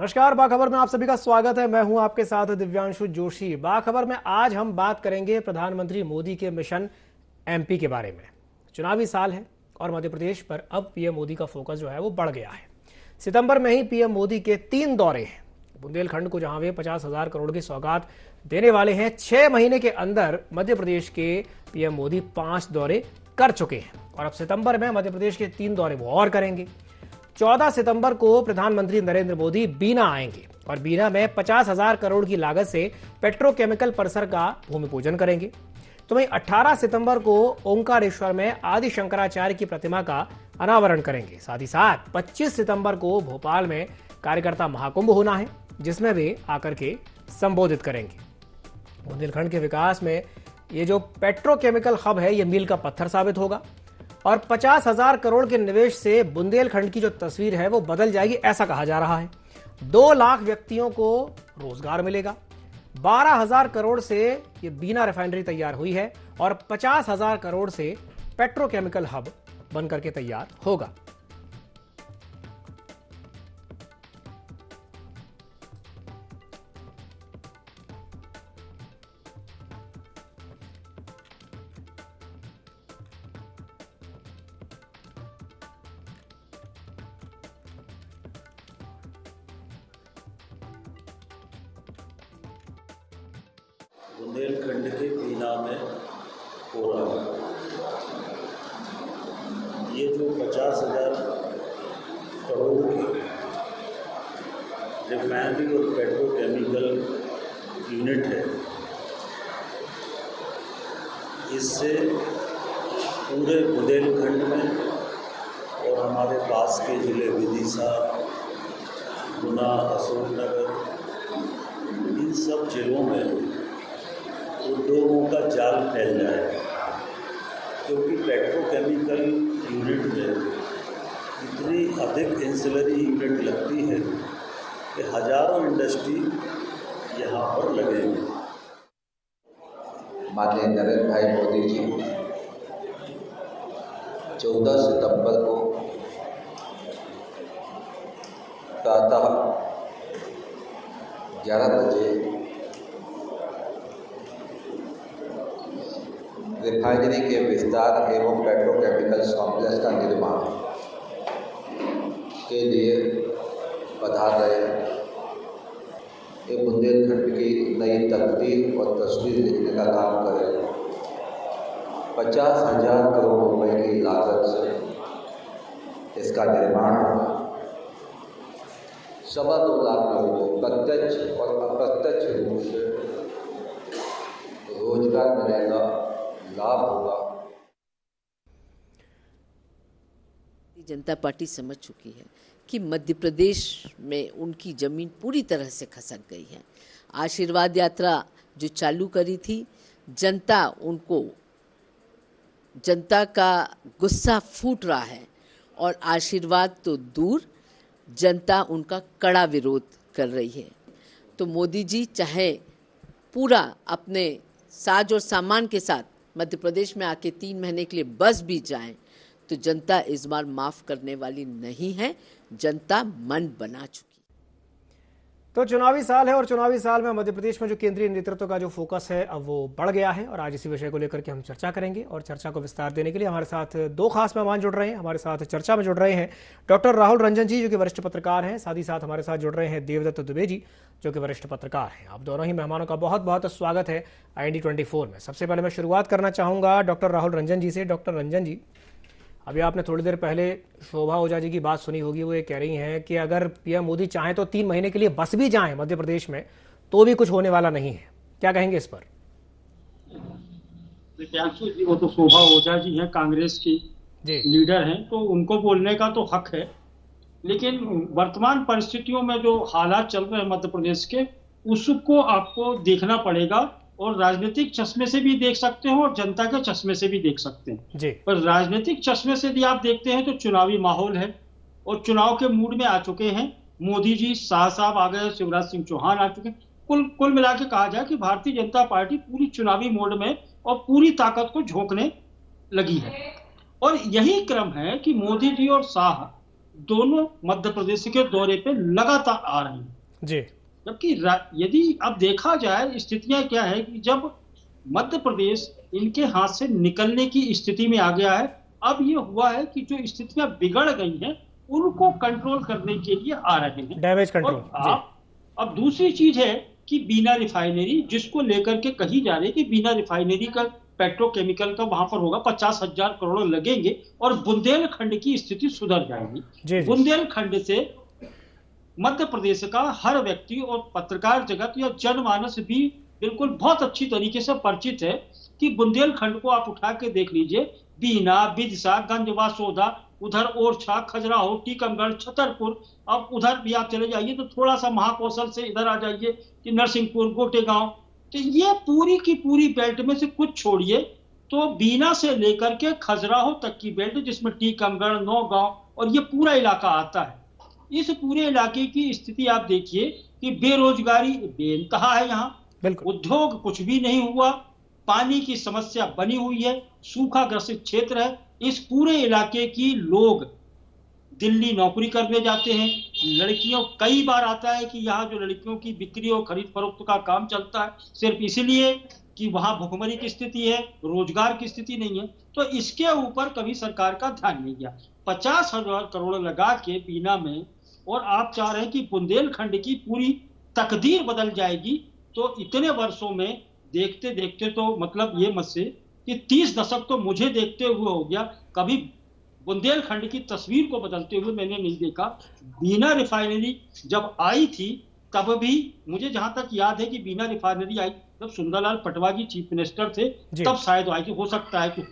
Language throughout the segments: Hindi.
नमस्कार, बाखबर में आप सभी का स्वागत है। मैं हूं आपके साथ दिव्यांशु जोशी। बाखबर में आज हम बात करेंगे प्रधानमंत्री मोदी के मिशन एमपी के बारे में। चुनावी साल है और मध्य प्रदेश पर अब पीएम मोदी का फोकस जो है वो बढ़ गया है। सितंबर में ही पीएम मोदी के 3 दौरे हैं। बुंदेलखंड को जहां वे 50,000 करोड़ की सौगात देने वाले हैं, 6 महीने के अंदर मध्य प्रदेश के पीएम मोदी 5 दौरे कर चुके हैं और अब सितंबर में मध्य प्रदेश के 3 दौरे वो और करेंगे। 14 सितंबर को प्रधानमंत्री नरेंद्र मोदी बीना आएंगे और बीना में 50,000 करोड़ की लागत से पेट्रोकेमिकल परिसर का भूमि पूजन करेंगे। तो वहीं 18 सितंबर को ओंकारेश्वर में आदि शंकराचार्य की प्रतिमा का अनावरण करेंगे। साथ ही साथ 25 सितंबर को भोपाल में कार्यकर्ता महाकुंभ होना है, जिसमें वे आकर के संबोधित करेंगे। बुंदेलखंड के विकास में ये जो पेट्रोकेमिकल हब है, ये मील का पत्थर साबित होगा और 50,000 करोड़ के निवेश से बुंदेलखंड की जो तस्वीर है वो बदल जाएगी, ऐसा कहा जा रहा है। 2 लाख व्यक्तियों को रोजगार मिलेगा। 12,000 करोड़ से ये बीना रिफाइनरी तैयार हुई है और 50,000 करोड़ से पेट्रोकेमिकल हब बनकर के तैयार होगा। बुंदेलखंड के बीना में हो रहा है। ये जो 50,000 करोड़ की रिफाइनरी और पेट्रोकेमिकल यूनिट है, इससे पूरे बुंदेलखंड में और हमारे पास के ज़िले विदिशा, गुना, अशोकनगर, इन सब जिलों में उद्योगों का जाल फैल जाएगा, क्योंकि पेट्रोकेमिकल यूनिट में इतनी अधिक एंसिलरी यूनिट लगती है कि हजारों इंडस्ट्री यहाँ पर लगेंगे। माननीय नरेंद्र भाई मोदी जी 14 सितंबर को प्रातः 11 बजे रिफाइनरी के विस्तार एवं पेट्रोकेमिकल्स कॉम्प्लेक्स का निर्माण के लिए पधार रहे हैं। ये बुंदेलखंड की नई तकदीर और तस्वीर लिखने का काम करें। 50,000 करोड़ रुपए की लागत से इसका निर्माण होगा। 2.25 लाख लोगों को प्रत्यक्ष और अप्रत्यक्ष रूप से रोजगार मिलेगा, लाभ होगा। जनता पार्टी समझ चुकी है कि मध्य प्रदेश में उनकी जमीन पूरी तरह से खसक गई है। आशीर्वाद यात्रा जो चालू करी थी, जनता का गुस्सा फूट रहा है और आशीर्वाद तो दूर, जनता उनका कड़ा विरोध कर रही है। तो मोदी जी चाहे पूरा अपने साज और सामान के साथ मध्य प्रदेश में आके 3 महीने के लिए बस भी जाएं, तो जनता इस बार माफ करने वाली नहीं है। जनता मन बना चुकी। तो चुनावी साल है और चुनावी साल में मध्य प्रदेश में जो केंद्रीय नेतृत्व का जो फोकस है अब वो बढ़ गया है और आज इसी विषय को लेकर के हम चर्चा करेंगे। और चर्चा को विस्तार देने के लिए हमारे साथ 2 खास मेहमान जुड़ रहे हैं। हमारे साथ चर्चा में जुड़ रहे हैं डॉक्टर राहुल रंजन जी, जो कि वरिष्ठ पत्रकार हैं। साथ ही साथ हमारे साथ जुड़ रहे हैं देवदत्त दुबे जी, जो कि वरिष्ठ पत्रकार हैं। आप दोनों ही मेहमानों का बहुत बहुत स्वागत है IND24 में। सबसे पहले मैं शुरुआत करना चाहूँगा डॉक्टर राहुल रंजन जी से। डॉक्टर रंजन जी, अभी आपने थोड़ी देर पहले शोभा ओझा जी की बात सुनी होगी। वो ये कह रही हैं कि अगर पीएम मोदी चाहें तो 3 महीने के लिए बस भी जाएं मध्य प्रदेश में तो भी कुछ होने वाला नहीं है। क्या कहेंगे इस पर? दिव्यांशु जी, वो तो शोभा ओझा जी हैं, कांग्रेस की लीडर हैं, तो उनको बोलने का तो हक है। लेकिन वर्तमान परिस्थितियों में जो हालात चल रहे हैं मध्य प्रदेश के, उसको आपको देखना पड़ेगा और राजनीतिक चश्मे से भी देख सकते हो और जनता के चश्मे से भी देख सकते हैं जी। पर राजनीतिक चश्मे से यदि आप देखते हैं तो चुनावी माहौल है और चुनाव के मूड में आ चुके हैं। मोदी जी, शाह साहब आ गए, शिवराज सिंह चौहान आ चुके हैं। कुल मिला के कहा जाए कि भारतीय जनता पार्टी पूरी चुनावी मोड में और पूरी ताकत को झोंकने लगी है। और यही क्रम है कि मोदी जी और शाह दोनों मध्य प्रदेश के दौरे पे लगातार आ रहे हैं जी। जबकि यदि अब देखा जाए स्थितियां क्या है कि जब मध्य प्रदेश इनके हाथ से निकलने की स्थिति में आ गया है, अब ये हुआ है कि जो स्थितियां बिगड़ गई हैं उनको कंट्रोल करने के लिए आ रहे हैं, डैमेज कंट्रोल। अब दूसरी चीज है कि बीना रिफाइनरी जिसको लेकर के कही जा रही है कि बीना रिफाइनरी का पेट्रोकेमिकल का वहां पर होगा 50,000 करोड़ लगेंगे और बुंदेलखंड की स्थिति सुधर जाएगी। बुंदेलखंड से मध्य प्रदेश का हर व्यक्ति और पत्रकार जगत या जनमानस भी बिल्कुल बहुत अच्छी तरीके से परिचित है कि बुंदेलखंड को आप उठा के देख लीजिए, बीना, बिदिशा, गंजवा, सोदा, उधर ओरछा, खजुराहो, टीकमगढ़, छतरपुर, अब उधर भी आप चले जाइए तो थोड़ा सा महाकौशल से इधर आ जाइए कि नरसिंहपुर, गोटेगांव, तो ये पूरी की पूरी बेल्ट में से कुछ छोड़िए तो बीना से लेकर के खजुराहो तक की बेल्ट जिसमें टीकमगढ़, नौगांव और ये पूरा इलाका आता है, इस पूरे इलाके की स्थिति आप देखिए कि बेरोजगारी बेइंतहा है, यहाँ उद्योग कुछ भी नहीं हुआ, पानी की समस्या बनी हुई है, सूखा ग्रसित क्षेत्र है। इस पूरे इलाके की लोग दिल्ली नौकरी करने जाते हैं, लड़कियों कई बार आता है कि यहाँ जो लड़कियों की बिक्री और खरीद फरोख्त का काम चलता है सिर्फ इसलिए कि वहां भुखमरी की स्थिति है, रोजगार की स्थिति नहीं है, तो इसके ऊपर कभी सरकार का ध्यान नहीं गया। 50,000 करोड़ लगा के बीना में और आप चाह रहे हैं कि बुंदेलखंड की पूरी तकदीर बदल जाएगी, तो इतने वर्षों में देखते देखते तो मतलब ये मत से कि 30 दशक तो मुझे देखते हुए हो गया, कभी बुंदेलखंड की तस्वीर को बदलते हुए मैंने नहीं देखा। बीना रिफाइनरी जब आई थी तब भी मुझे जहां तक याद है कि बीना रिफाइनरी आई जब सुंदरलाल पटवा जी चीफ मिनिस्टर थे तब शायद आई थी, हो सकता है कि,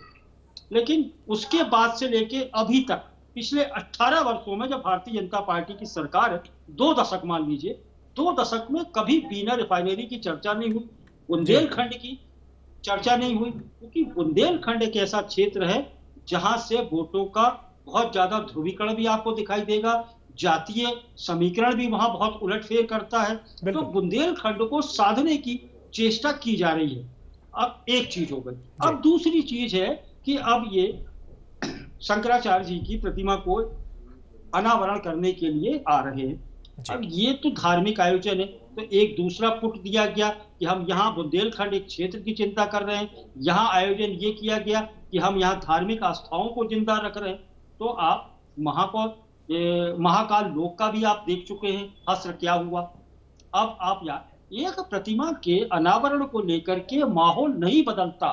लेकिन उसके बाद से लेके अभी तक पिछले 18 वर्षों में जब भारतीय जनता पार्टी की सरकार है, 2 दशक मान लीजिए, 2 दशक में कभी बीना रिफाइनरी की चर्चा नहीं हुई, बुंदेलखंड की चर्चा नहीं हुई, क्योंकि बुंदेलखंड एक ऐसा क्षेत्र है जहां से वोटों का बहुत ज्यादा ध्रुवीकरण भी आपको दिखाई देगा, जातीय समीकरण भी वहां बहुत उलटफेर करता है, तो बुंदेलखंड को साधने की चेष्टा की जा रही है। अब एक चीज हो गई, अब दूसरी चीज है कि अब ये शंकराचार्य जी की प्रतिमा को अनावरण करने के लिए आ रहे हैं। अब ये तो धार्मिक आयोजन है, तो एक दूसरा पुट दिया गया कि हम यहाँ बुंदेलखंड एक क्षेत्र की चिंता कर रहे हैं, यहाँ आयोजन ये किया गया कि हम यहाँ धार्मिक आस्थाओं को जिंदा रख रहे हैं। तो आप महाकाल लोक का भी आप देख चुके हैं हस्र क्या हुआ। अब आप एक प्रतिमा के अनावरण को लेकर के माहौल नहीं बदलता,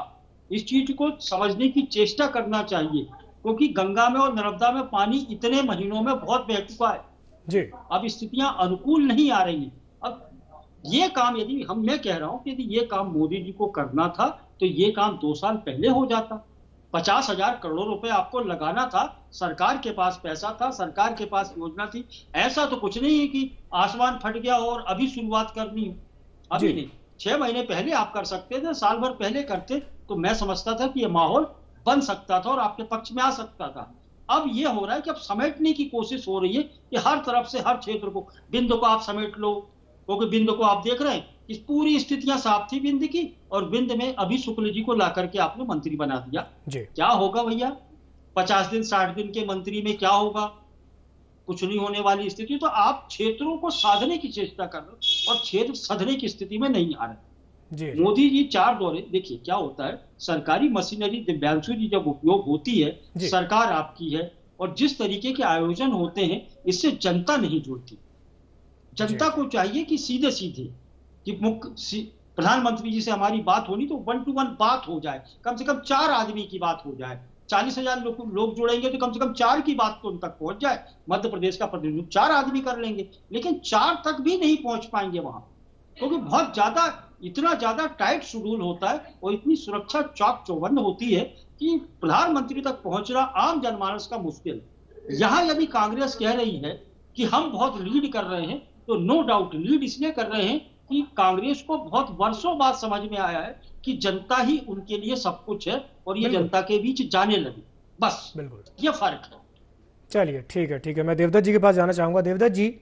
इस चीज को समझने की चेष्टा करना चाहिए, क्योंकि गंगा में और नर्मदा में पानी इतने महीनों में बहुत बह चुका है जी। अब स्थितियां अनुकूल नहीं आ रही हैं। अब ये काम यदि मैं कह रहा हूं कि यदि ये काम मोदी जी को करना था तो ये काम 2 साल पहले हो जाता। 50,000 करोड़ रुपए आपको लगाना था, सरकार के पास पैसा था, सरकार के पास योजना थी, ऐसा तो कुछ नहीं है कि आसमान फट गया और अभी शुरुआत करनी हो, अभी नहीं, 6 महीने पहले आप कर सकते थे, साल भर पहले करते तो मैं समझता था कि ये माहौल बन सकता था और आपके पक्ष में आ सकता था। अब ये हो रहा है कि अब समेटने की कोशिश हो रही है कि हर तरफ से हर क्षेत्र को, बिंदु को आप समेट लो, क्योंकि बिंदु को आप देख रहे हैं कि पूरी स्थितियां साफ थी बिंद की, और बिंद में अभी शुक्ल जी को ला करके आपने मंत्री बना दिया। क्या होगा भैया 50 दिन 60 दिन के मंत्री में क्या होगा, कुछ नहीं होने वाली स्थिति। तो आप क्षेत्रों को साधने की चेष्टा कर रहे हो और क्षेत्र साधने की स्थिति में नहीं आ रहे। मोदी जी 4 दौरे, देखिए क्या होता है, सरकारी मशीनरी दिव्यांशु जी जब उपयोग होती है, सरकार आपकी है और जिस तरीके के आयोजन होते हैं इससे जनता नहीं जुड़ती। जनता को चाहिए कि सीधे सीधे कि प्रधानमंत्री जी से हमारी बात होनी तो 1 to 1 बात हो जाए, कम से कम 4 आदमी की बात हो जाए। 40,000 लोग जुड़ेंगे तो कम से कम 4 की बात तो उन तक पहुंच जाए। मध्य प्रदेश का प्रतिनिधित्व 4 आदमी कर लेंगे, लेकिन 4 तक भी नहीं पहुंच पाएंगे वहां, क्योंकि बहुत ज्यादा, इतना ज्यादा टाइट शेड्यूल होता है और इतनी सुरक्षा चौक चौबंद होती है कि प्रधानमंत्री तक पहुंचना आम जनमानस का मुश्किल। यहां यदि कांग्रेस कह रही है कि हम बहुत लीड कर रहे हैं, तो नो डाउट लीड इसलिए कर रहे हैं कि कांग्रेस को बहुत वर्षों बाद समझ में आया है कि जनता ही उनके लिए सब कुछ है और ये जनता के बीच जाने लगी, बस ये फर्क है। चलिए ठीक है, मैं देवदत्त जी के पास जाना चाहूंगा। देवदत्त जी,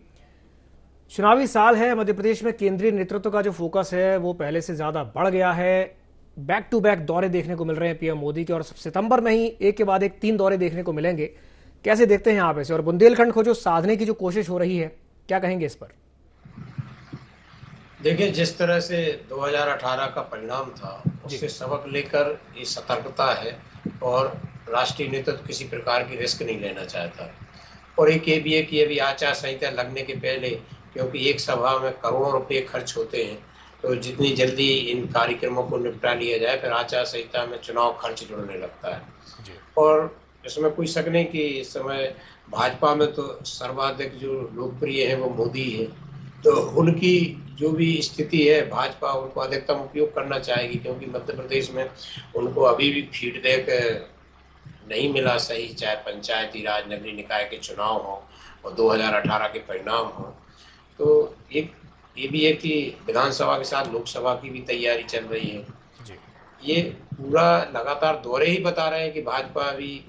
चुनावी साल है, मध्य प्रदेश में केंद्रीय नेतृत्व का जो फोकस है वो पहले से ज्यादा बढ़ गया है, बैक टू बैक दौरे देखने को मिल रहे हैं पीएम मोदी के, और सितंबर में ही एक के बाद एक 3 दौरे देखने को मिलेंगे। कैसे देखते हैं आप इसे, और बुंदेलखंड को जो साधने की जो कोशिश हो रही है, क्या कहेंगे इस पर? देखिए, जिस तरह से 2018 का परिणाम था, उससे सबक लेकर ये सतर्कता है और राष्ट्रीय नेतृत्व किसी प्रकार की रिस्क नहीं लेना चाहता। और एक ये भी है कि अभी आचार संहिता लगने के पहले, क्योंकि एक सभा में करोड़ों रुपए खर्च होते हैं, तो जितनी जल्दी इन कार्यक्रमों को निपटा लिया जाए, फिर आचार संहिता में चुनाव खर्च जुड़ने लगता है। और इसमें कोई शक नहीं कि इस समय भाजपा में तो सर्वाधिक जो लोकप्रिय है वो मोदी है, तो उनकी जो भी स्थिति है, भाजपा उनको अधिकतम उपयोग करना चाहेगी, क्योंकि मध्य प्रदेश में उनको अभी भी फीडबैक नहीं मिला सही, चाहे पंचायती राज, नगरीय निकाय के चुनाव हो और 2018 के परिणाम हो। तो एक ये भी है कि विधानसभा के साथ लोकसभा की भी तैयारी चल रही है। ये पूरा लगातार दौरे ही बता रहे हैं कि भाजपा अभी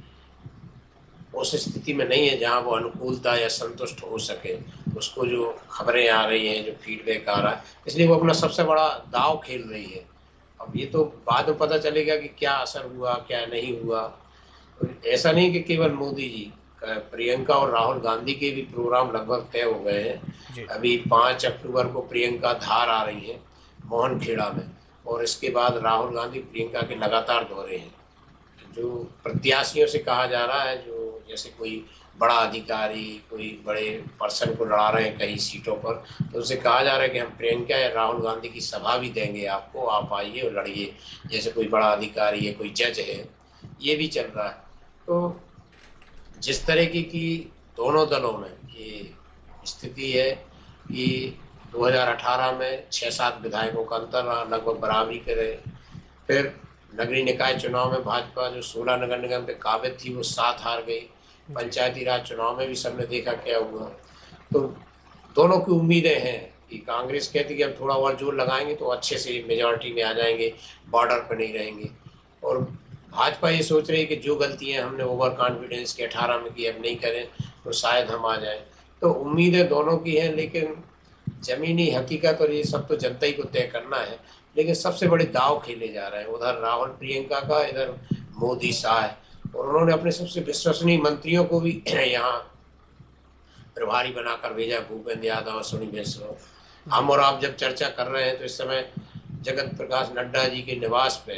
उस स्थिति में नहीं है जहां वो अनुकूलता या संतुष्ट हो सके। उसको जो खबरें आ रही हैं, जो फीडबैक आ रहा है, इसलिए वो अपना सबसे बड़ा दांव खेल रही है। अब ये तो बाद में पता चलेगा कि क्या असर हुआ, क्या नहीं हुआ। ऐसा नहीं कि केवल मोदी जी, प्रियंका और राहुल गांधी के भी प्रोग्राम लगभग तय हो गए हैं। अभी 5 अक्टूबर को प्रियंका धार आ रही है, मोहनखेड़ा में, और इसके बाद राहुल गांधी प्रियंका के लगातार दौरे हैं। जो प्रत्याशियों से कहा जा रहा है, जो जैसे कोई बड़ा अधिकारी, कोई बड़े पर्सन को लड़ा रहे हैं कई सीटों पर, तो उनसे कहा जा रहा है कि हम प्रियंका या राहुल गांधी की सभा भी देंगे आपको, आप आइए और लड़िए, जैसे कोई बड़ा अधिकारी है, कोई जज है। ये भी चल रहा है। तो जिस तरह की दोनों दलों में ये स्थिति है कि 2018 में 6-7 विधायकों का अंतर रहा, लगभग बराबरी करे। फिर नगरीय निकाय चुनाव में भाजपा जो 16 नगर निगम पे काबिज थी, वो 7 हार गई। पंचायती राज चुनाव में भी सबने देखा क्या हुआ। तो दोनों की उम्मीदें हैं कि कांग्रेस कहती कि हम थोड़ा और जोर लगाएंगे तो अच्छे से मेजॉरिटी में आ जाएंगे, बॉर्डर पर नहीं रहेंगे। और भाजपा ये सोच रही है कि जो गलतियां हमने ओवर कॉन्फिडेंस के 18 में की, अब नहीं करें तो शायद हम आ जाएं। तो उम्मीदें दोनों की हैं, लेकिन जमीनी हकीकत और ये सब तो जनता ही को तय करना है। लेकिन सबसे बड़े दाव खेले जा रहे हैं, उधर राहुल प्रियंका का, इधर मोदी शाह है। और उन्होंने अपने सबसे विश्वसनीय मंत्रियों को भी यहाँ प्रभारी बनाकर भेजा, भूपेंद्र यादव और सुनील मिश्रा। हम और आप जब चर्चा कर रहे हैं तो इस समय जगत प्रकाश नड्डा जी के निवास पे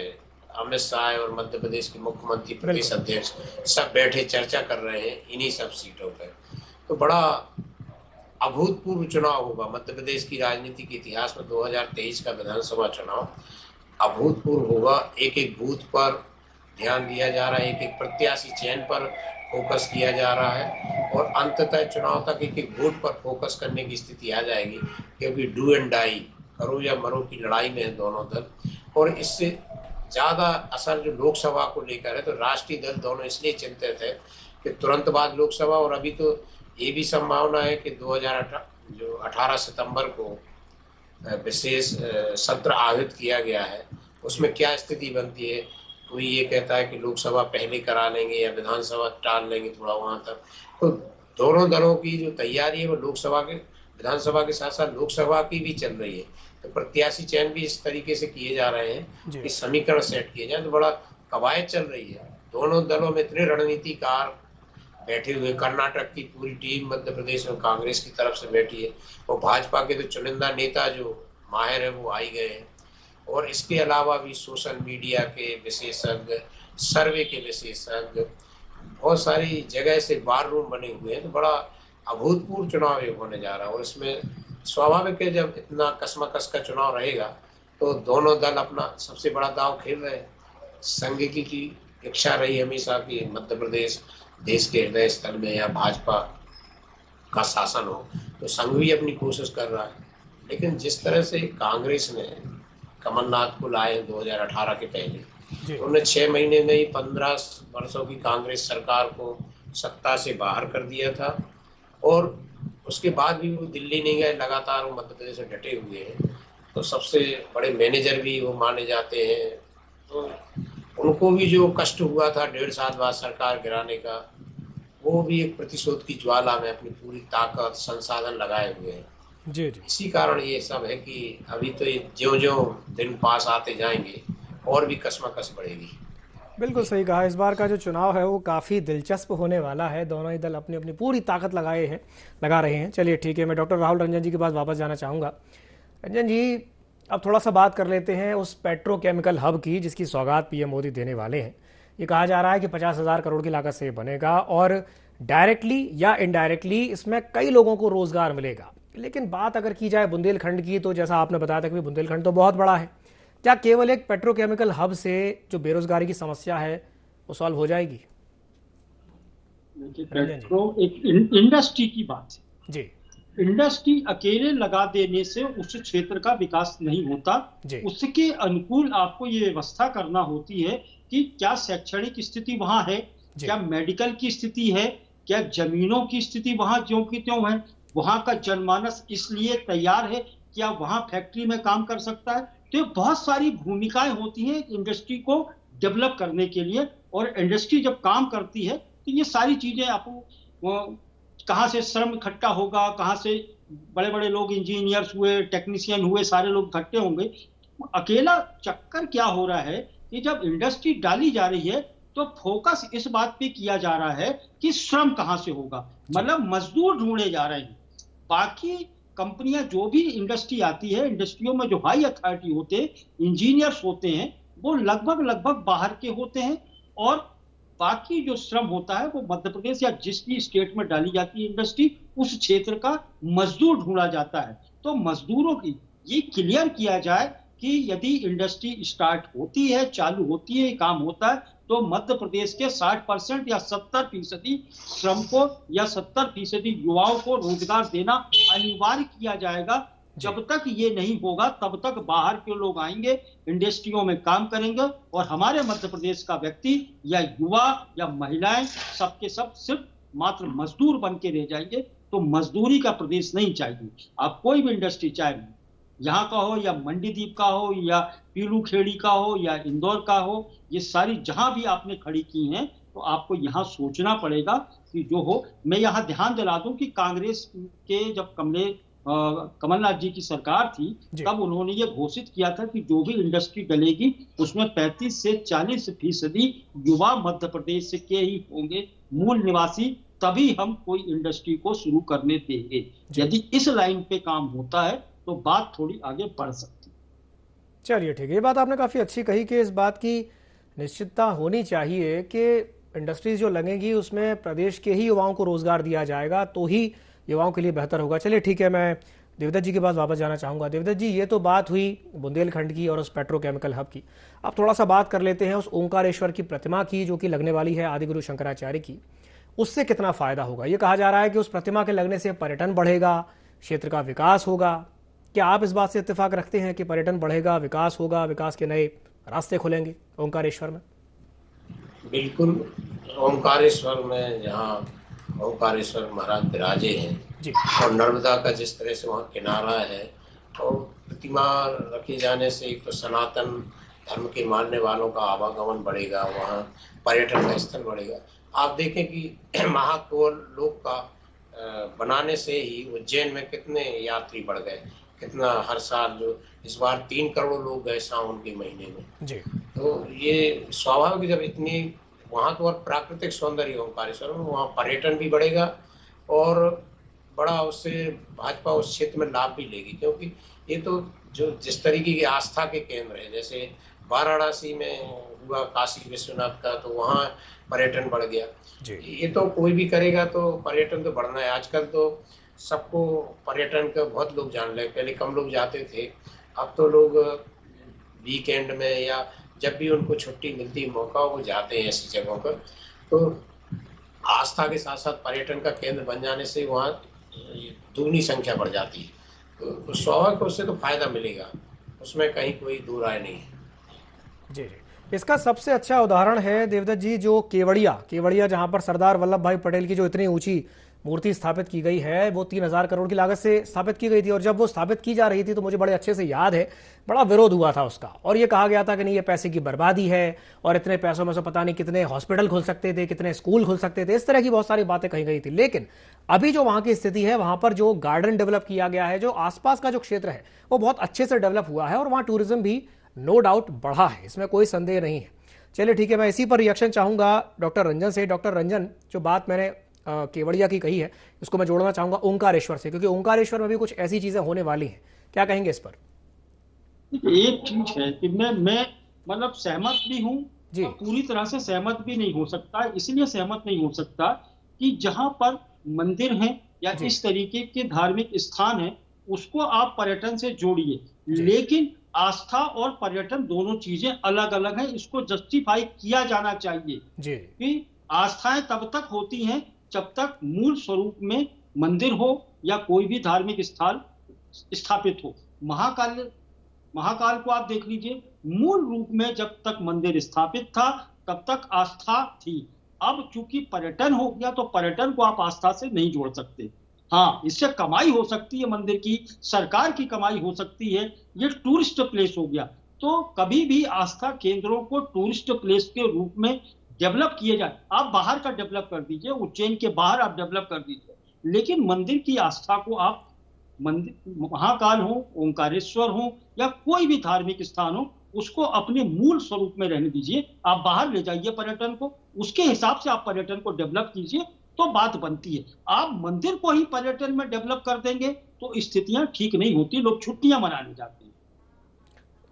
अमित शाह और मध्य प्रदेश के मुख्यमंत्री, प्रदेश अध्यक्ष सब बैठे चर्चा कर रहे हैं इन्हीं सब सीटों पर। तो बड़ा अभूतपूर्व चुनाव होगा मध्य प्रदेश की राजनीति के इतिहास में। 2023 का विधानसभा चुनाव अभूतपूर्व होगा। एक एक बूथ पर ध्यान दिया जा रहा है, एक एक प्रत्याशी चयन पर फोकस किया जा रहा है, और अंततः चुनाव तक एक एक वोट पर फोकस करने की स्थिति आ जाएगी, क्योंकि डू एंड डाई, करो या मरो की लड़ाई में है दोनों दल। और इससे ज्यादा असर जो लोकसभा को लेकर है, तो राष्ट्रीय दल दोनों इसलिए चिंतित है कि तुरंत बाद लोकसभा, और अभी तो ये भी संभावना है कि 2018 सितंबर को विशेष सत्र आयोजित किया गया है, उसमें क्या स्थिति बनती है। कोई ये कहता है कि लोकसभा पहले करा लेंगे या विधानसभा टाल लेंगे थोड़ा वहां तक। तो दोनों दलों की जो तैयारी है वो लोकसभा के, विधानसभा के साथ साथ लोकसभा की भी चल रही है। तो प्रत्याशी चयन भी इस तरीके से किए जा रहे हैं कि समीकरण सेट किए जाए। तो बड़ा कवायद चल रही है, दोनों दलों में इतने रणनीतिकार बैठे हुए। कर्नाटक की पूरी टीम मध्य प्रदेश में कांग्रेस की तरफ से बैठी है, और भाजपा के तो चुनिंदा नेता जो माहिर है वो आई गए हैं। और इसके अलावा भी सोशल मीडिया के विशेषज्ञ, सर्वे के विशेषज्ञ, बहुत सारी जगह से बार रूम बने हुए हैं। तो बड़ा अभूतपूर्व चुनाव होने जा रहा है। और इसमें स्वाभाविक है, जब इतना कसमकस का चुनाव रहेगा तो दोनों दल अपना सबसे बड़ा दांव खेल रहे हैं। संघ की इच्छा रही हमेशा कि मध्य प्रदेश देश के हृदय स्थल में या भाजपा का शासन हो, तो संघ भी अपनी कोशिश कर रहा है। लेकिन जिस तरह से कांग्रेस ने कमलनाथ को लाए 2018 के पहले, तो उन्होंने 6 महीने में ही 15 वर्षों की कांग्रेस सरकार को सत्ता से बाहर कर दिया था। और उसके बाद भी वो दिल्ली नहीं गए, लगातार वो मध्य प्रदेश में डटे हुए हैं। तो सबसे बड़े मैनेजर भी वो माने जाते हैं। तो उनको भी जो कष्ट हुआ था 1.5 साल बाद सरकार गिराने का, वो भी एक प्रतिशोध की ज्वाला में अपनी पूरी ताकत, संसाधन लगाए हुए हैं। जी। इसी कारण ये सब है कि अभी तो ज्यों-ज्यों दिन पास आते जाएंगे और भी कशमकश बढ़ेगी। बिल्कुल सही कहा। इस बार का जो चुनाव है वो काफ़ी दिलचस्प होने वाला है। दोनों ही दल अपनी अपनी पूरी ताकत लगा रहे हैं। चलिए ठीक है, मैं डॉक्टर राहुल रंजन जी के पास वापस जाना चाहूँगा। रंजन जी, अब थोड़ा सा बात कर लेते हैं उस पेट्रोकेमिकल हब की जिसकी सौगात पीएम मोदी देने वाले हैं। ये कहा जा रहा है कि 50,000 करोड़ की लागत से बनेगा और डायरेक्टली या इनडायरेक्टली इसमें कई लोगों को रोजगार मिलेगा। लेकिन बात अगर की जाए बुंदेलखंड की, तो जैसा आपने बताया था कि बुंदेलखंड तो बहुत बड़ा है। क्या केवल एक पेट्रोकेमिकल हब से जो बेरोजगारी की समस्या है वो सॉल्व हो जाएगी? पेट्रो एक इंडस्ट्री की बात है जी। इंडस्ट्री अकेले लगा देने से उस क्षेत्र का विकास नहीं होता। उसके अनुकूल आपको ये व्यवस्था करना होती है कि क्या शैक्षणिक स्थिति वहां है, क्या मेडिकल की स्थिति है, क्या जमीनों की स्थिति वहां ज्यों की त्यों है, वहां का जनमानस इसलिए तैयार है, क्या वहां फैक्ट्री में काम कर सकता है। तो ये बहुत सारी भूमिकाएं होती हैं इंडस्ट्री को डेवलप करने के लिए, और इंडस्ट्री जब काम करती है तो ये सारी चीजें आपको कहाँ से श्रम इकट्ठा होगा, कहाँ से बड़े बड़े लोग इंजीनियर्स हुए, टेक्नीशियन हुए, सारे लोग इकट्ठे होंगे। अकेला चक्कर क्या हो रहा है कि जब इंडस्ट्री डाली जा रही है तो फोकस इस बात पे किया जा रहा है कि श्रम कहाँ से होगा, मतलब मजदूर ढूंढे जा रहे हैं। बाकी कंपनियां जो भी इंडस्ट्री आती है, इंडस्ट्रियों में जो हाई अथॉरिटी होते हैं, इंजीनियर्स होते हैं, वो लगभग बाहर के होते हैं, और बाकी जो श्रम होता है वो मध्य प्रदेश या जिस भी स्टेट में डाली जाती है इंडस्ट्री, उस क्षेत्र का मजदूर ढूंढा जाता है। तो मजदूरों की ये क्लियर किया जाए कि यदि इंडस्ट्री स्टार्ट होती है, चालू होती है, काम होता है, तो मध्य प्रदेश के 60% या 70% श्रम को या 70% युवाओं को रोजगार देना अनिवार्य किया जाएगा। जब तक ये नहीं होगा तब तक बाहर के लोग आएंगे, इंडस्ट्रियों में काम करेंगे, और हमारे मध्य प्रदेश का व्यक्ति या युवा या महिलाएं सबके सब सिर्फ मात्र मजदूर बन के रह जाएंगे। तो मजदूरी का प्रदेश नहीं चाहिए। आप कोई भी इंडस्ट्री, चाहे यहाँ का हो या मंडीदीप का हो या पीलू खेड़ी का हो या इंदौर का हो, ये सारी जहां भी आपने खड़ी की हैं, तो आपको यहाँ सोचना पड़ेगा कि जो हो। मैं यहाँ ध्यान दिला दूं कि कांग्रेस के जब कमलनाथ जी की सरकार थी, तब उन्होंने ये घोषित किया था कि जो भी इंडस्ट्री डलेगी उसमें 35 से 40% युवा मध्य प्रदेश के ही होंगे, मूल निवासी, तभी हम कोई इंडस्ट्री को शुरू करने देंगे। यदि इस लाइन पे काम होता है तो बात थोड़ी आगे बढ़ सकती है। चलिए ठीक है, ये बात आपने काफी अच्छी कही कि इस बात की निश्चितता होनी चाहिए कि इंडस्ट्रीज जो लगेंगी उसमें प्रदेश के ही युवाओं को रोजगार दिया जाएगा, तो ही युवाओं के लिए बेहतर होगा। चलिए ठीक है, मैं देवदत्त जी के पास वापस जाना चाहूँगा। देवदत्त जी, ये तो बात हुई बुंदेलखंड की और उस पेट्रोकेमिकल हब की। अब थोड़ा सा बात कर लेते हैं उस ओंकारेश्वर की प्रतिमा की जो कि लगने वाली है आदिगुरु शंकराचार्य की। उससे कितना फायदा होगा? ये कहा जा रहा है कि उस प्रतिमा के लगने से पर्यटन बढ़ेगा, क्षेत्र का विकास होगा। क्या आप इस बात से इत्तेफाक रखते हैं कि पर्यटन बढ़ेगा, विकास होगा, विकास के नए रास्ते खुलेंगे ओंकारेश्वर में? बिल्कुल। ओंकारेश्वर में जहाँ ओंकारेश्वर महाराज विराजे हैं और नर्मदा का जिस तरह से वहाँ किनारा है, और प्रतिमा रखे जाने से एक तो सनातन धर्म के मानने वालों का आवागमन बढ़ेगा, वहाँ पर्यटन का स्थल बढ़ेगा। आप देखें कि महाकुंभ लोक का बनाने से ही उज्जैन में कितने यात्री बढ़ गए, कितना हर साल जो इस बार 3 करोड़ लोग गए सावन के महीने में जी। तो ये स्वाभाविक, जब इतनी वहाँ तो और प्राकृतिक सौंदर्य ओंकारेश्वर में, वहाँ पर्यटन भी बढ़ेगा और बड़ा उससे भाजपा उस क्षेत्र में लाभ भी लेगी, क्योंकि ये तो जो जिस तरीके की आस्था के केंद्र है, जैसे वाराणसी में हुआ काशी विश्वनाथ का, तो वहाँ पर्यटन बढ़ गया जी। ये तो कोई भी करेगा तो पर्यटन तो बढ़ना है। आजकल तो सबको पर्यटन का बहुत लोग जान रहे, पहले कम लोग जाते थे, अब तो लोग वीकेंड में या जब भी उनको छुट्टी मिलती है, मौका, वो जाते हैं ऐसी जगहों पर। तो आस्था के साथ साथ पर्यटन का केंद्र बन जाने से वहाँ दुगनी संख्या बढ़ जाती है, तो स्वाभाविक उससे तो फायदा मिलेगा, उसमें कहीं कोई दो राय नहीं है जी जी। इसका सबसे अच्छा उदाहरण है देवदत्त जी जो केवड़िया जहां पर सरदार वल्लभ भाई पटेल की जो इतनी ऊंची मूर्ति स्थापित की गई है, वो 3,000 करोड़ की लागत से स्थापित की गई थी। और जब वो स्थापित की जा रही थी तो मुझे बड़े अच्छे से याद है, बड़ा विरोध हुआ था उसका, और ये कहा गया था कि नहीं, ये पैसे की बर्बादी है और इतने पैसों में से पता नहीं कितने हॉस्पिटल खुल सकते थे, कितने स्कूल खुल सकते थे, इस तरह की बहुत सारी बातें कही गई थी। लेकिन अभी जो वहां की स्थिति है, वहां पर जो गार्डन डेवलप किया गया है, जो आसपास का जो क्षेत्र है वो बहुत अच्छे से डेवलप हुआ है और वहां टूरिज्म भी नो डाउट बढ़ा है, इसमें कोई संदेह नहीं है। चलिए ठीक है, मैं इसी पर रिएक्शन चाहूंगा डॉक्टर रंजन से। डॉक्टर रंजन, जो बात मैंने केवड़िया की कही है, इसको मैं जोड़ना चाहूंगा ओंकारेश्वर से, क्योंकि ओंकारेश्वर में भी कुछ ऐसी चीजें होने वाली हैं। क्या कहेंगे इस पर? एक चीज है कि मैं मतलब सहमत भी हूँ जी। और पूरी तरह से सहमत भी नहीं हो सकता। इसलिए सहमत नहीं हो सकता कि जहां पर मंदिर हैं या इस तरीके के धार्मिक स्थान हैं, उसको आप पर्यटन से जोड़िए, लेकिन आस्था और पर्यटन दोनों चीजें अलग अलग हैं। इसको जस्टिफाई किया जाना चाहिए कि आस्थाएं तब तक होती हैं जब तक मूल स्वरूप में मंदिर हो या कोई भी धार्मिक स्थल स्थापित हो। महाकाल को आप देख लीजिए, मूल रूप में जब तक मंदिर स्थापित था तब तक आस्था थी। अब चूंकि पर्यटन हो गया तो पर्यटन को आप आस्था से नहीं जोड़ सकते। हाँ, इससे कमाई हो सकती है, मंदिर की, सरकार की कमाई हो सकती है, ये टूरिस्ट प्लेस हो गया। तो कभी भी आस्था केंद्रों को टूरिस्ट प्लेस के रूप में डेवलप किए जाए। आप बाहर का डेवलप कर दीजिए, उज्जैन के बाहर आप डेवलप कर दीजिए, लेकिन मंदिर की आस्था को आप, मंदिर महाकाल हो, ओंकारेश्वर हो या कोई भी धार्मिक स्थान हो, उसको अपने मूल स्वरूप में रहने दीजिए। आप बाहर ले जाइए पर्यटन को, उसके हिसाब से आप पर्यटन को डेवलप कीजिए तो बात बनती है। आप मंदिर को ही पर्यटन में डेवलप कर देंगे तो स्थितियां ठीक नहीं होती। लोग छुट्टियां मनाने जाते हैं,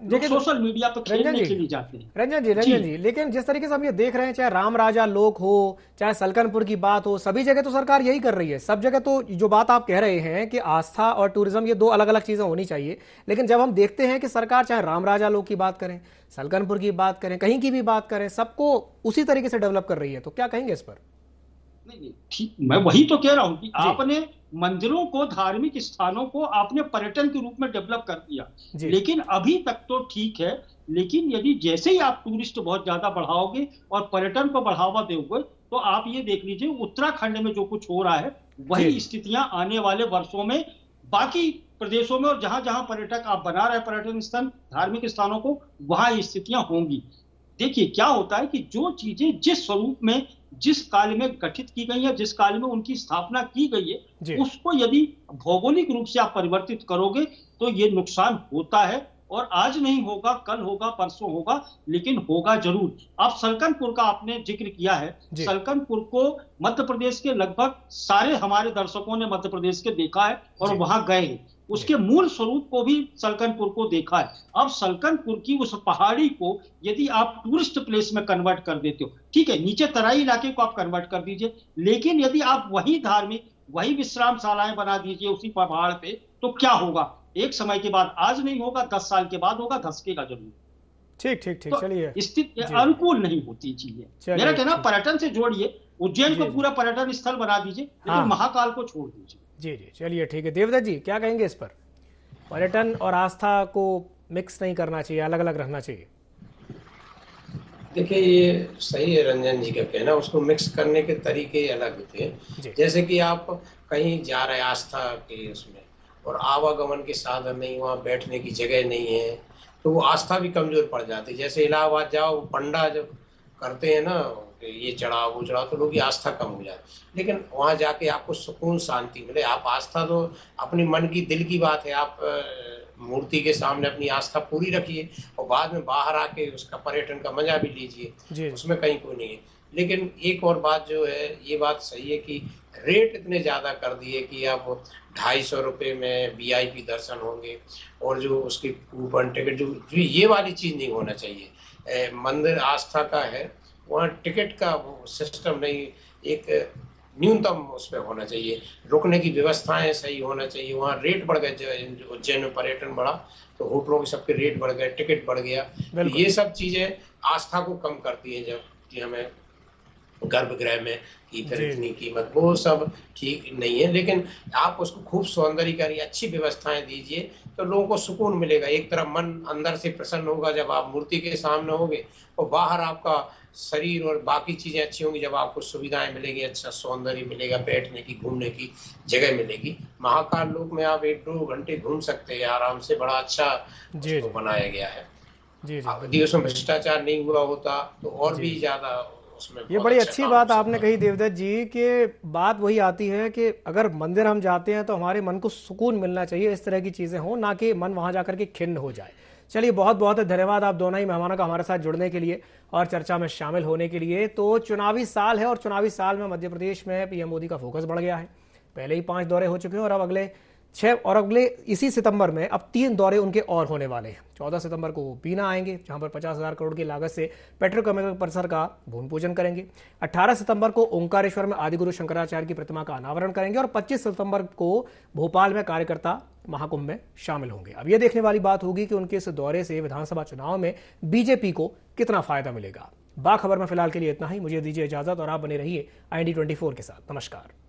लोग सोशल मीडिया पर खेलने के लिए जाते हैं। रंजन जी, लेकिन जिस तरीके से हम ये देख रहे हैं, चाहे राम राजा लोक हो, चाहे सलकनपुर की बात हो, सभी जगह तो सरकार यही कर रही है। सब जगह तो जो बात आप कह रहे हैं कि आस्था और टूरिज्म ये दो अलग अलग चीजें होनी चाहिए, लेकिन जब हम देखते हैं कि सरकार चाहे राम राजा लोक की बात करें, सलकनपुर की बात करें, कहीं की भी बात करें, सबको उसी तरीके से डेवलप कर रही है, तो क्या कहेंगे इस पर? नहीं, ठीक, मैं वही तो कह रहा हूं कि आपने मंदिरों को, धार्मिक स्थानों को आपने पर्यटन के रूप में डेवलप कर दिया, लेकिन अभी तक तो ठीक है। लेकिन यदि जैसे ही आप टूरिस्ट बहुत ज्यादा बढ़ाओगे और पर्यटन को बढ़ावा दोगे, तो आप ये देख लीजिए उत्तराखंड में जो कुछ हो रहा है, वही स्थितियां आने वाले वर्षों में बाकी प्रदेशों में, और जहां जहां पर्यटक आप बना रहे पर्यटन स्थल, धार्मिक स्थानों को, वहां ये स्थितियां होंगी। देखिए क्या होता है कि जो चीजें जिस स्वरूप में, जिस काल में गठित की गई है, जिस काल में उनकी स्थापना की गई है, उसको यदि भौगोलिक रूप से आप परिवर्तित करोगे तो ये नुकसान होता है। और आज नहीं होगा, कल होगा, परसों होगा, लेकिन होगा जरूर। अब सलकनपुर का आपने जिक्र किया है, सलकनपुर को मध्य प्रदेश के लगभग सारे हमारे दर्शकों ने मध्य प्रदेश के देखा है और वहां गए हैं, उसके मूल स्वरूप को भी सलकनपुर को देखा है। अब सलकनपुर की उस पहाड़ी को यदि आप टूरिस्ट प्लेस में कन्वर्ट कर देते हो, ठीक है, नीचे तराई इलाके को आप कन्वर्ट कर दीजिए, लेकिन यदि आप वही धार्मिक, वही विश्रामशालाएं बना दीजिए उसी पहाड़ पे, तो क्या होगा? एक समय के बाद, आज नहीं होगा, 10 साल के बाद होगा, धसकेगा जरूर। ठीक, चलिए, स्थिति अनुकूल नहीं होती चीजें। मेरा कहना, पर्यटन से जोड़िए, उज्जैन को पूरा पर्यटन स्थल बना दीजिए, लेकिन महाकाल को छोड़ दीजिए। जी, चलिए ठीक है। देवदत्त जी, क्या कहेंगे इस पर? पर्यटन और आस्था को मिक्स नहीं करना चाहिए, अलग अलग रहना चाहिए। देखिए, ये सही है रंजन जी का कहना, उसको मिक्स करने के तरीके अलग होते हैं। जैसे कि आप कहीं जा रहे आस्था के उसमें, और आवागमन के साधन नहीं, वहाँ बैठने की जगह नहीं है, तो वो आस्था भी कमजोर पड़ जाती है। जैसे इलाहाबाद जाओ, पंडा जब करते हैं ना, ये चढ़ाओ वो चढ़ाओ, तो लोगों की आस्था कम हो जाती है। लेकिन वहाँ जाके आपको सुकून, शांति मिले। आप आस्था तो अपनी मन की, दिल की बात है, आप मूर्ति के सामने अपनी आस्था पूरी रखिए और बाद में बाहर आके उसका पर्यटन का मजा भी लीजिए, उसमें कहीं कोई नहीं है। लेकिन एक और बात जो है, ये बात सही है कि रेट इतने ज्यादा कर दिए कि अब 250 रुपये में VIP दर्शन होंगे, और जो उसकी कूपन टिकट, जो ये वाली चीज नहीं होना चाहिए। मंदिर आस्था का है, वहाँ टिकट का वो सिस्टम नहीं, एक न्यूनतम उसमें होना चाहिए। रुकने की व्यवस्थाएं सही होना चाहिए। वहाँ रेट बढ़ गए, उज्जैन में पर्यटन बढ़ा तो होटलों के सबके रेट बढ़ गए, टिकट बढ़ गया। तो ये सब चीजें आस्था को कम करती है। जब कि हमें गर्भगृह में की फिर इतनी कीमत, वो सब ठीक नहीं है। लेकिन आप उसको खूब सौंदर्यीकरण, अच्छी व्यवस्थाएं दीजिए तो लोगों को सुकून मिलेगा। एक तरफ मन अंदर से प्रसन्न होगा जब आप मूर्ति के सामने होगे, और बाहर आपका शरीर और बाकी चीजें अच्छी होंगी जब आपको सुविधाएं मिलेगी, अच्छा सौंदर्य मिलेगा, बैठने की, घूमने की जगह मिलेगी। महाकाल लोक में आप 1-2 घंटे घूम सकते हैं आराम से, बड़ा अच्छा उसको बनाया गया है। यदि उसमें भ्रष्टाचार नहीं हुआ होता तो और भी ज्यादा। ये बड़ी अच्छी बात आपने कही देवदत्त जी, कि बात वही आती है कि अगर मंदिर हम जाते हैं तो हमारे मन को सुकून मिलना चाहिए, इस तरह की चीजें हो, ना कि मन वहां जाकर के खिन्न हो जाए। चलिए, बहुत बहुत धन्यवाद आप दोनों ही मेहमानों का हमारे साथ जुड़ने के लिए और चर्चा में शामिल होने के लिए। तो चुनावी साल है और चुनावी साल में मध्य प्रदेश में पीएम मोदी का फोकस बढ़ गया है। पहले ही 5 दौरे हो चुके हैं और अब अगले 6 और अगले इसी सितंबर में अब 3 दौरे उनके और होने वाले हैं। 14 सितंबर को वो बीना आएंगे, जहां पर 50,000 करोड़ की लागत से पेट्रोकेमिकल परिसर का भूमि पूजन करेंगे। 18 सितंबर को ओंकारेश्वर में आदिगुरु शंकराचार्य की प्रतिमा का अनावरण करेंगे और 25 सितंबर को भोपाल में कार्यकर्ता महाकुंभ में शामिल होंगे। अब यह देखने वाली बात होगी कि उनके इस दौरे से विधानसभा चुनाव में बीजेपी को कितना फायदा मिलेगा। बाखबर में फिलहाल के लिए इतना ही। मुझे दीजिए इजाजत और आप बने रहिए IND24 के साथ। नमस्कार।